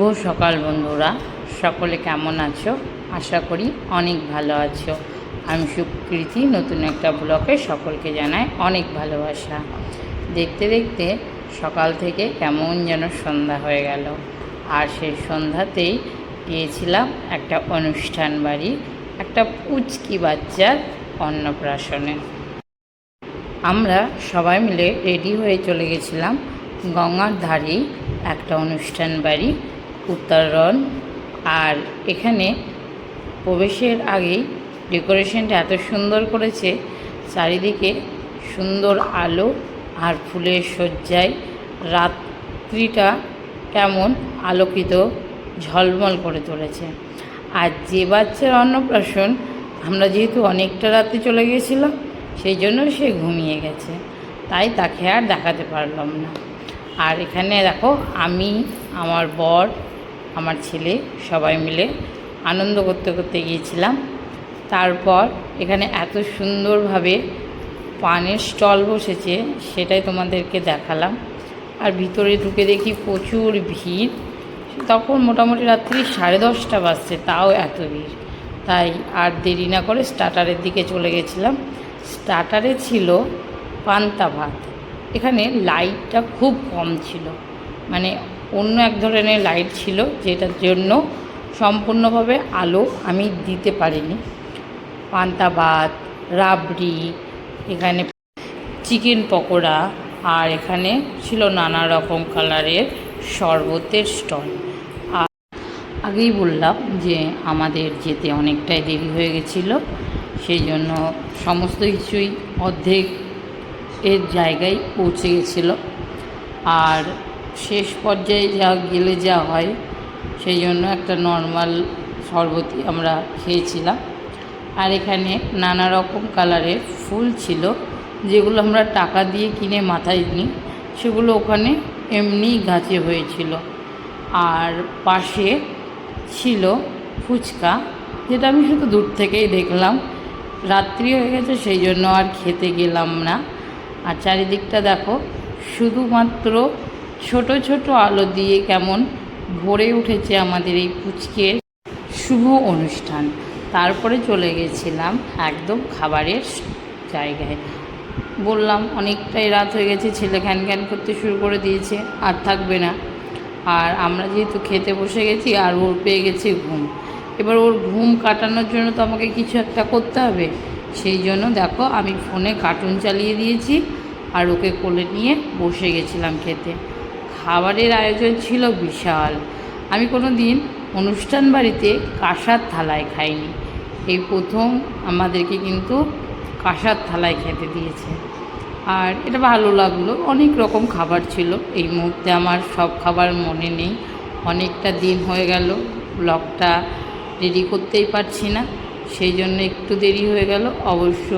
শুভ সকাল বন্ধুরা, সকলে কেমন আছো? আশা করি অনেক ভালো আছো। আমি সুকৃতি নতুন একটা ব্লগে সকলকে জানাই অনেক ভালোবাসা। দেখতে দেখতে সকাল থেকে কেমন যেন সন্ধ্যা হয়ে গেল, আর সেই সন্ধ্যাতেই গিয়েছিলাম একটা অনুষ্ঠান বাড়ি, একটা পুচকি বাচ্চার অন্নপ্রাশনে। আমরা সবাই মিলে রেডি হয়ে চলে গেছিলাম গঙ্গার ধারেই একটা অনুষ্ঠান বাড়ি, উত্তরণ। আর এখানে প্রবেশের আগেই ডেকোরেশনটা এত সুন্দর করেছে, চারিদিকে সুন্দর আলো আর ফুলের সজ্জায় রাত্রিটা কেমন আলোকিত ঝলমল করে তুলেছে। আর যে বাচ্চার অন্নপ্রাশন, আমরা যেহেতু অনেকটা রাতে চলে গিয়েছিলাম, সেই জন্য সে ঘুমিয়ে গেছে, তাই তাকে আর দেখাতে পারলাম না। আর এখানে দেখো, আমি, আমার বর, আমার ছেলে সবাই মিলে আনন্দ করতে করতে গিয়েছিলাম। তারপর এখানে এত সুন্দরভাবে পানের স্টল বসেছে, সেটাই তোমাদেরকে দেখালাম। আর ভিতরে ঢুকে দেখি প্রচুর ভিড়। তখন মোটামুটি রাত্রি 10:30 বাজছে, তাও এত ভিড়। তাই আর দেরি না করে স্টার্টারের দিকে চলে গেছিলাম। স্টার্টারে ছিল পান্তা ভাত। এখানে লাইটটা খুব কম ছিল, মানে অন্য এক ধরনের লাইট ছিল, যেটার জন্য সম্পূর্ণভাবে আলো আমি দিতে পারিনি। পান্তা ভাত, রাবড়ি, এখানে চিকেন পকোড়া, আর এখানে ছিল নানা রকম কালারের শরবতের স্টল। আর আগেই বললাম যে আমাদের যেতে অনেকটাই দেরি হয়ে গেছিলো, সেই জন্য সমস্ত কিছুই অর্ধেক এর জায়গায় পৌঁছে গেছিলো। আর শেষ পর্যায়ে গেলে যা হয়, সেই জন্য একটা নর্মাল শরবতই আমরা খেয়েছিলাম। আর এখানে নানা রকম কালারের ফুল ছিল, যেগুলো আমরা টাকা দিয়ে কিনে মাথায় নিই, সেগুলো ওখানে এমনিই গাছে হয়েছিল। আর পাশে ছিল ফুচকা, যেটা আমি শুধু দূর থেকেই দেখলাম। রাত্রি হয়ে গেছে, সেই জন্য আর খেতে গেলাম না। আর চারিদিকটা দেখো, শুধুমাত্র ছোট ছোট আলো দিয়ে কেমন ভরে উঠেছে আমাদের এই পুচকের শুভ অনুষ্ঠান। তারপরে চলে গেছিলাম একদম খাবারের জায়গায়। বললাম অনেকটাই রাত হয়ে গেছে, ছেলে ঘ্যান ঘ্যান করতে শুরু করে দিয়েছে, আর থাকবে না। আর আমরা যেহেতু খেতে বসে গেছি, আর ওর পেয়ে গেছে ঘুম। এবার ওর ঘুম কাটানোর জন্য তো আমাকে কিছু একটা করতে হবে। সেই জন্য দেখো, আমি ফোনে কার্টুন চালিয়ে দিয়েছি আর ওকে কোলে নিয়ে বসে গেছিলাম খেতে। খাবারের আয়োজন ছিল বিশাল। আমি কোনো দিন অনুষ্ঠান বাড়িতে কাঁসার থালায় খাইনি, এই প্রথম আমাদেরকে কিন্তু কাঁসার থালায় খেতে দিয়েছে। আর এটা ভালো লাগলো। অনেক রকম খাবার ছিল, এই মুহূর্তে আমার সব খাবার মনে নেই, অনেকটা দিন হয়ে গেল, ব্লগটা রেডি করতেই পারছি না, সেই জন্য একটু দেরি হয়ে গেল। অবশ্য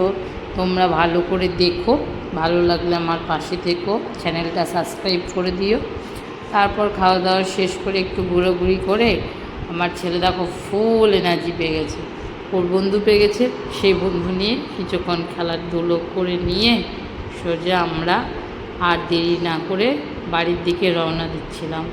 তোমরা ভালো করে দেখো, ভালো লাগলে আমার পাশে থেকো, চ্যানেলটা সাবস্ক্রাইব করে দিও। তারপর খাওয়া দাওয়া শেষ করে একটু ঘোরাঘুরি করে আমার ছেলে দেখো ফুল এনার্জি পেয়ে গেছে, ওর বন্ধু পেয়ে গেছে, সেই বন্ধু নিয়ে কিছুক্ষণ খেলাধুলো করে নিয়ে সোজা আমরা আর দেরি না করে বাড়ির দিকে রওনা দিচ্ছিলাম।